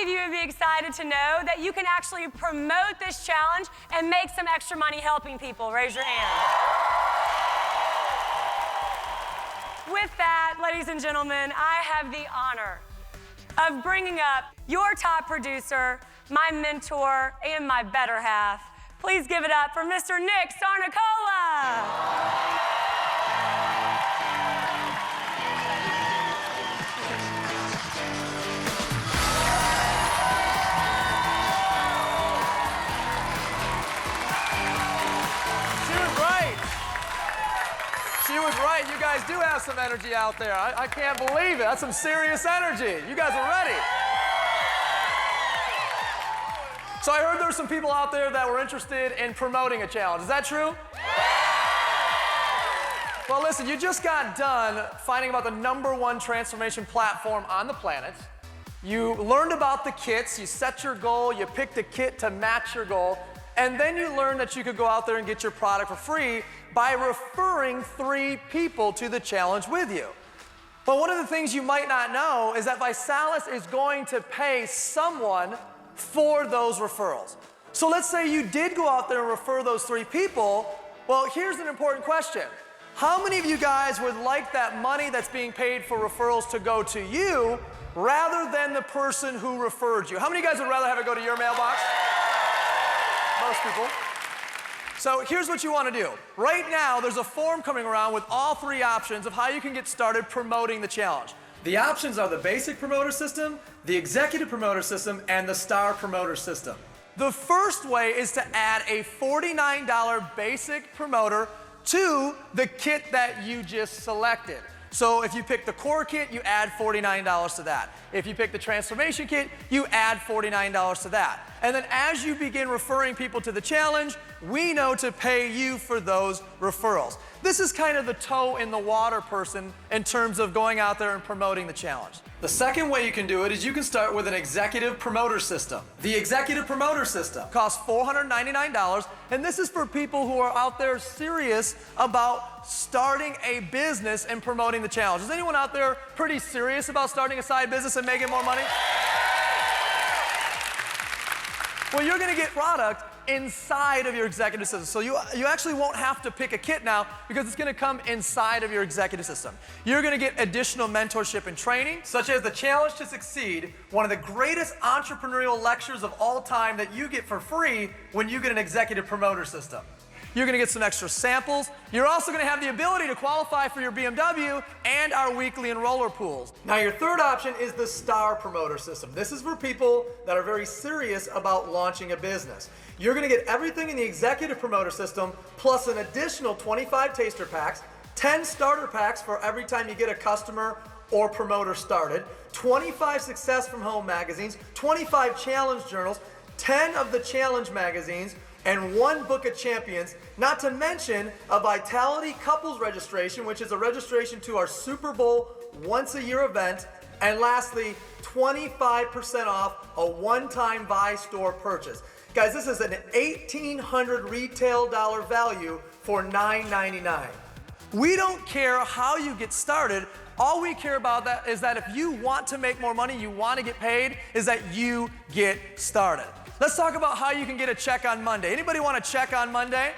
many of you would be excited to know that you can actually promote this challenge and make some extra money helping people? Raise your hand. With that, ladies and gentlemen, I have the honor of bringing up your top producer, my mentor, and my better half. Please give it up for Mr. Nick Sarnicola. She was right. You guys do have some energy out there. I can't believe it. That's some serious energy. You guys are ready. So I heard there's some people out there that were interested in promoting a challenge. Is that true? Well, listen, you just got done finding about the #1 transformation platform on the planet. You learned about the kits. You set your goal. You picked a kit to match your goal. And then you learned that you could go out there and get your product for free by referring 3 people to the challenge with you. But one of the things you might not know is that ViSalus is going to pay someone for those referrals. So let's say you did go out there and refer those 3 people. Well, here's an important question. How many of you guys would like that money that's being paid for referrals to go to you rather than the person who referred you? How many of you guys would rather have it go to your mailbox? Most people. So here's what you want to do. Right now, there's a form coming around with all 3 options of how you can get started promoting the challenge. The options are the basic promoter system, the executive promoter system, and the star promoter system. The first way is to add a $49 basic promoter to the kit that you just selected. So if you pick the core kit, you add $49 to that. If you pick the transformation kit, you add $49 to that. And then as you begin referring people to the challenge, we know to pay you for those referrals. This is kind of the toe in the water person in terms of going out there and promoting the challenge. The second way you can do it is you can start with an executive promoter system. The executive promoter system costs $499, and this is for people who are out there serious about starting a business and promoting the challenge. Is anyone out there pretty serious about starting a side business and making more money? Well, you're going to get product inside of your executive system. So you actually won't have to pick a kit now because it's going to come inside of your executive system. You're going to get additional mentorship and training, such as the Challenge to Succeed, one of the greatest entrepreneurial lectures of all time that you get for free when you get an executive promoter system. You're going to get some extra samples. You're also going to have the ability to qualify for your BMW and our weekly enroller pools. Now, your third option is the star promoter system. This is for people that are very serious about launching a business. You're going to get everything in the executive promoter system, plus an additional 25 taster packs, 10 starter packs for every time you get a customer or promoter started, 25 Success from Home magazines, 25 challenge journals, 10 of the challenge magazines, and 1 book of champions, not to mention a Vitality Couples registration, which is a registration to our Super Bowl once-a-year event, and lastly, 25% off a one-time Vi store purchase. Guys, this is an $1,800 retail dollar value for $9.99. We don't care how you get started. All we care about that is that if you want to make more money, you want to get paid, is that you get started. Let's talk about how you can get a check on Monday. Anybody want a check on Monday?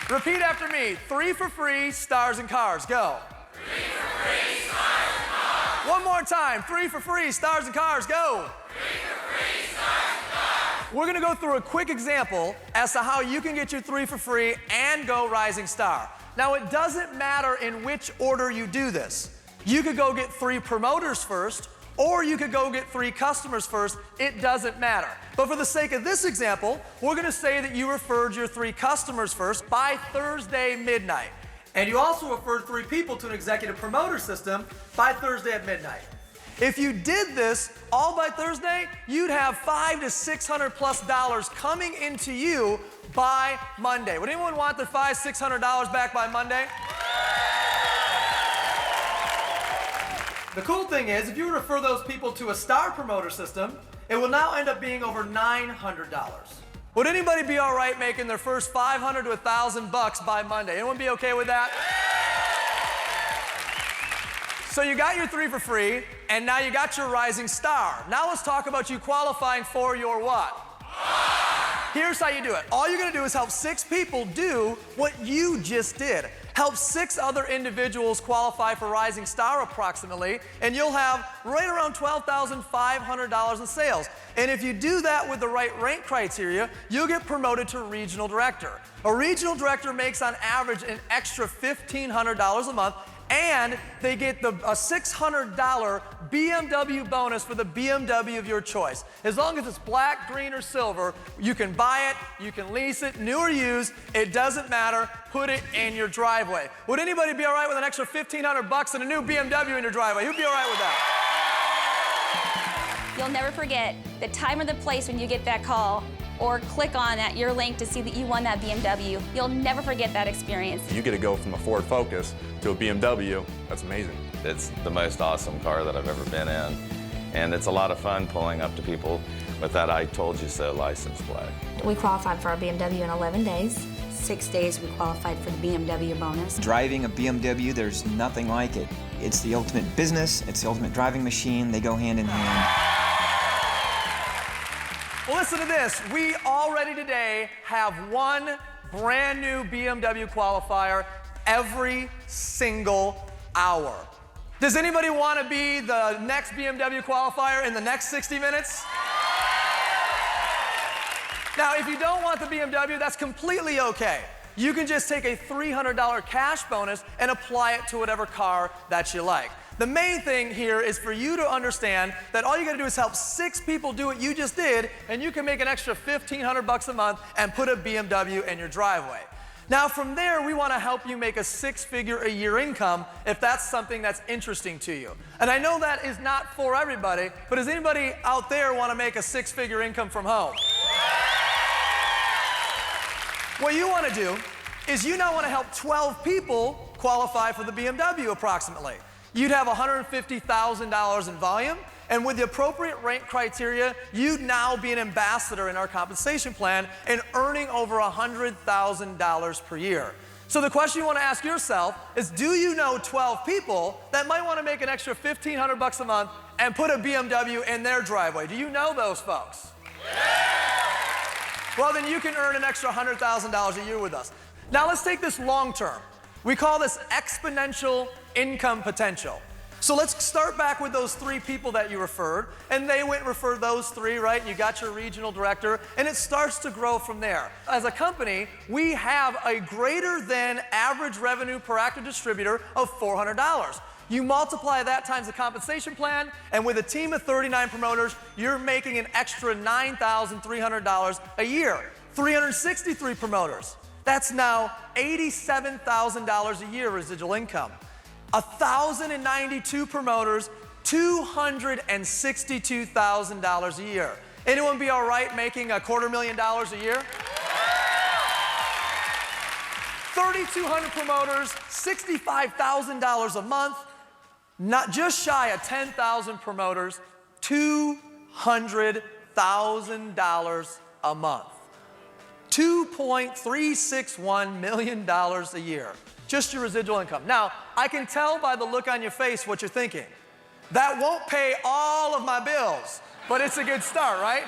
Repeat after me. 3 for free, stars and cars. Go. 3 for free, stars and cars. One more time. 3 for free, stars and cars. Go. 3 for free, stars and cars. We're going to go through a quick example as to how you can get your 3 for free and go Rising Star. Now, it doesn't matter in which order you do this. You could go get 3 promoters first, or you could go get 3 customers first. It doesn't matter. But for the sake of this example, we're going to say that you referred your 3 customers first by Thursday midnight. And you also referred 3 people to an executive promoter system by Thursday at midnight. If you did this all by Thursday, you'd have $500 to $600+ coming into you by Monday. Would anyone want their $500, $600 back by Monday? The cool thing is, if you refer those people to a star promoter system, it will now end up being over $900. Would anybody be all right making their first $500 to $1,000 by Monday? Anyone be okay with that? So you got your 3 for free, and now you got your rising star. Now let's talk about you qualifying for your what? Here's how you do it. All you're gonna do is help 6 people do what you just did. Help 6 other individuals qualify for Rising Star approximately, and you'll have right around $12,500 in sales. And if you do that with the right rank criteria, you'll get promoted to regional director. A regional director makes on average an extra $1,500 a month, and they get a $600 BMW bonus for the BMW of your choice. As long as it's black, green, or silver, you can buy it, you can lease it, new or used, it doesn't matter, put it in your driveway. Would anybody be all right with an extra $1,500 and a new BMW in your driveway? Who'd be all right with that? You'll never forget the time or the place when you get that call or click on your link to see that you won that BMW. You'll never forget that experience. You get to go from a Ford Focus to a BMW. That's amazing. It's the most awesome car that I've ever been in. And it's a lot of fun pulling up to people with that "I told you so" license plate. We qualified for our BMW in 11 days. 6 days we qualified for the BMW bonus. Driving a BMW, there's nothing like it. It's the ultimate business, it's the ultimate driving machine. They go hand in hand. Well, listen to this. We already today have 1 brand new BMW qualifier every single hour. Does anybody want to be the next BMW qualifier in the next 60 minutes? Now, if you don't want the BMW, that's completely okay. You can just take a $300 cash bonus and apply it to whatever car that you like. The main thing here is for you to understand that all you gotta do is help 6 people do what you just did, and you can make an extra $1,500 a month and put a BMW in your driveway. Now from there, we wanna help you make a 6-figure-a-year income if that's something that's interesting to you. And I know that is not for everybody, but does anybody out there wanna make a 6-figure income from home? What you wanna do is you now wanna help 12 people qualify for the BMW approximately. You'd have $150,000 in volume, and with the appropriate rank criteria, you'd now be an ambassador in our compensation plan and earning over $100,000 per year. So the question you want to ask yourself is, do you know 12 people that might want to make an extra $1,500 a month and put a BMW in their driveway? Do you know those folks? Well, then you can earn an extra $100,000 a year with us. Now let's take this long term. We call this exponential income potential. So let's start back with those 3 people that you referred, and they went and referred those 3, right? You got your regional director, and it starts to grow from there. As a company, we have a greater than average revenue per active distributor of $400. You multiply that times the compensation plan, and with a team of 39 promoters, you're making an extra $9,300 a year. 363 promoters. That's now $87,000 a year residual income. 1,092 promoters, $262,000 a year. Anyone be all right making $250,000 a year? 3,200 promoters, $65,000 a month. Not just shy of 10,000 promoters, $200,000 a month. $2.361 million a year, just your residual income. Now, I can tell by the look on your face what you're thinking. That won't pay all of my bills, but it's a good start, right?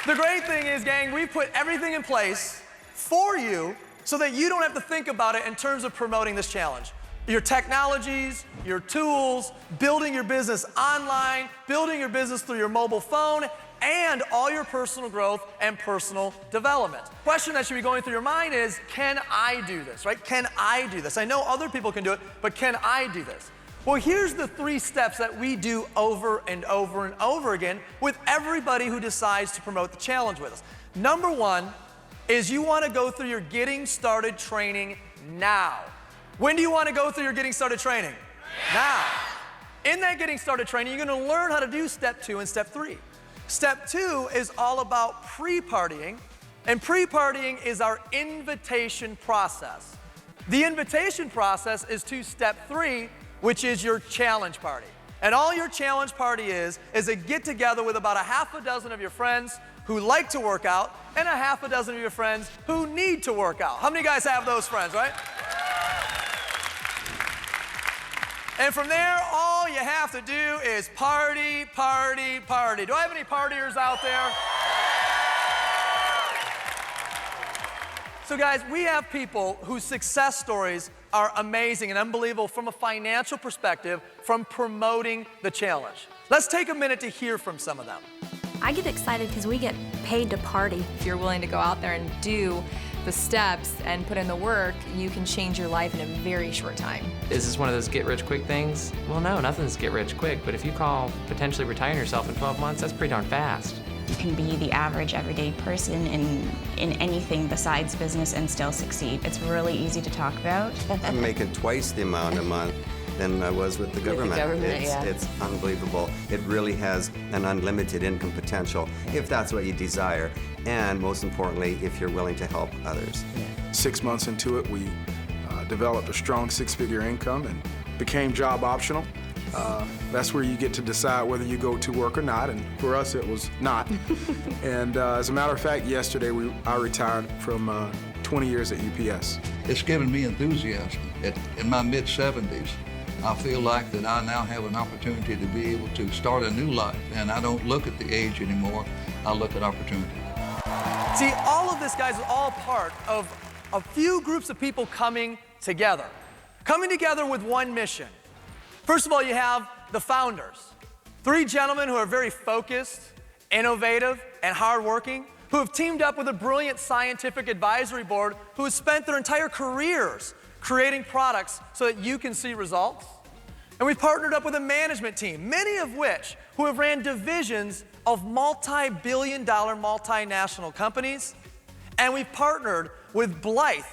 The great thing is, gang, we put everything in place for you so that you don't have to think about it in terms of promoting this challenge. Your technologies, your tools, building your business online, building your business through your mobile phone, and all your personal growth and personal development. The question that should be going through your mind is, can I do this, right? Can I do this? I know other people can do it, but can I do this? Well, here's the 3 steps that we do over and over and over again with everybody who decides to promote the challenge with us. Number 1 is you want to go through your Getting Started training now. When do you want to go through your Getting Started training? Now. In that Getting Started training, you're going to learn how to do step 2 and step 3. Step 2 is all about pre-partying, and pre-partying is our invitation process. The invitation process is to step 3, which is your challenge party. And all your challenge party is a get-together with about a half a dozen of your friends, who like to work out, and a half a dozen of your friends who need to work out. How many guys have those friends, right? And from there, all you have to do is party, party, party. Do I have any partiers out there? So guys, we have people whose success stories are amazing and unbelievable from a financial perspective from promoting the challenge. Let's take a minute to hear from some of them. I get excited because we get paid to party. If you're willing to go out there and do the steps and put in the work, you can change your life in a very short time. Is this one of those get-rich-quick things? Well, no, nothing's get-rich-quick, but if you call potentially retiring yourself in 12 months, that's pretty darn fast. You can be the average everyday person in anything besides business and still succeed. It's really easy to talk about. I'm making twice the amount a month than I was with the government. It's unbelievable. It really has an unlimited income potential if that's what you desire, and most importantly, if you're willing to help others. 6 months into it, we developed a strong six-figure income and became job optional. That's where you get to decide whether you go to work or not, and for us it was not. And as a matter of fact, yesterday I retired from 20 years at UPS. It's given me enthusiasm. In my mid-70s, I feel like that I now have an opportunity to be able to start a new life, and I don't look at the age anymore, I look at opportunity. See, all of this, guys, is all part of a few groups of people coming together with one mission. First of all, you have the founders. 3 gentlemen who are very focused, innovative, and hardworking, who have teamed up with a brilliant scientific advisory board who has spent their entire careers creating products so that you can see results. And we've partnered up with a management team, many of which who have ran divisions of multi-billion-dollar multinational companies. And we've partnered with Blythe,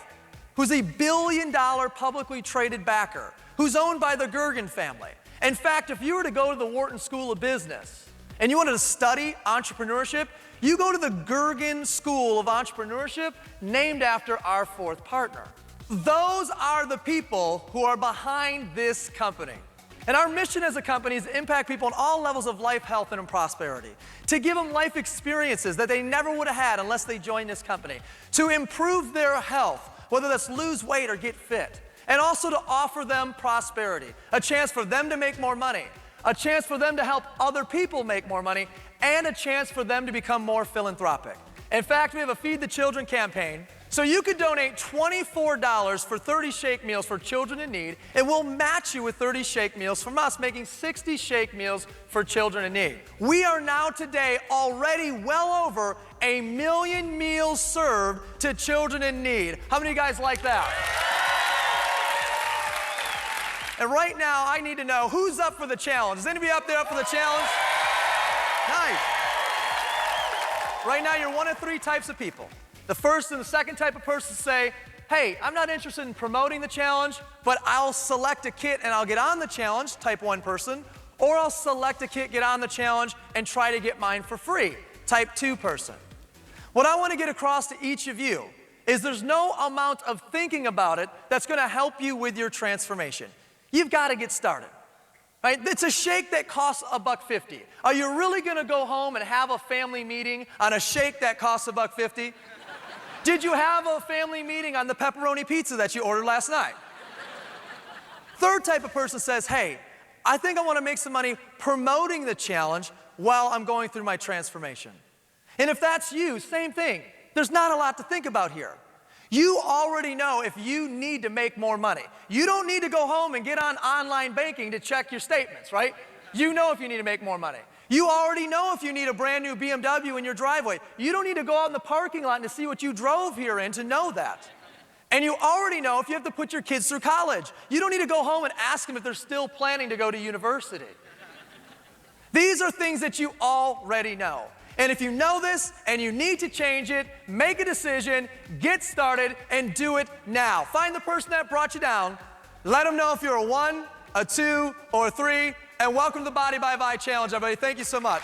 who's a billion-dollar publicly traded backer, who's owned by the Gergen family. In fact, if you were to go to the Wharton School of Business and you wanted to study entrepreneurship, you go to the Gergen School of Entrepreneurship, named after our 4th partner. Those are the people who are behind this company. And our mission as a company is to impact people on all levels of life, health, and prosperity, to give them life experiences that they never would have had unless they joined this company, to improve their health, whether that's lose weight or get fit, and also to offer them prosperity, a chance for them to make more money, a chance for them to help other people make more money, and a chance for them to become more philanthropic. In fact, we have a Feed the Children campaign, so you could donate $24 for 30 shake meals for children in need, and we'll match you with 30 shake meals from us, making 60 shake meals for children in need. We are now today already well over 1 million meals served to children in need. How many of you guys like that? And right now, I need to know who's up for the challenge. Is anybody up there up for the challenge? Nice. Right now, you're one of 3 types of people. The first and the second type of person say, hey, I'm not interested in promoting the challenge, but I'll select a kit and I'll get on the challenge, type 1 person, or I'll select a kit, get on the challenge, and try to get mine for free, type 2 person. What I want to get across to each of you is there's no amount of thinking about it that's going to help you with your transformation. You've got to get started. Right? It's a shake that costs $1.50. Are you really going to go home and have a family meeting on a shake that costs $1.50? Did you have a family meeting on the pepperoni pizza that you ordered last night? Third type of person says, hey, I think I want to make some money promoting the challenge while I'm going through my transformation. And if that's you, same thing. There's not a lot to think about here. You already know if you need to make more money. You don't need to go home and get on online banking to check your statements, right? You know if you need to make more money. You already know if you need a brand new BMW in your driveway. You don't need to go out in the parking lot to see what you drove here in to know that. And you already know if you have to put your kids through college. You don't need to go home and ask them if they're still planning to go to university. These are things that you already know. And if you know this and you need to change it, make a decision, get started, and do it now. Find the person that brought you down. Let them know if you're a 1, a 2, or a 3, and welcome to the Body by Vi Challenge, everybody. Thank you so much.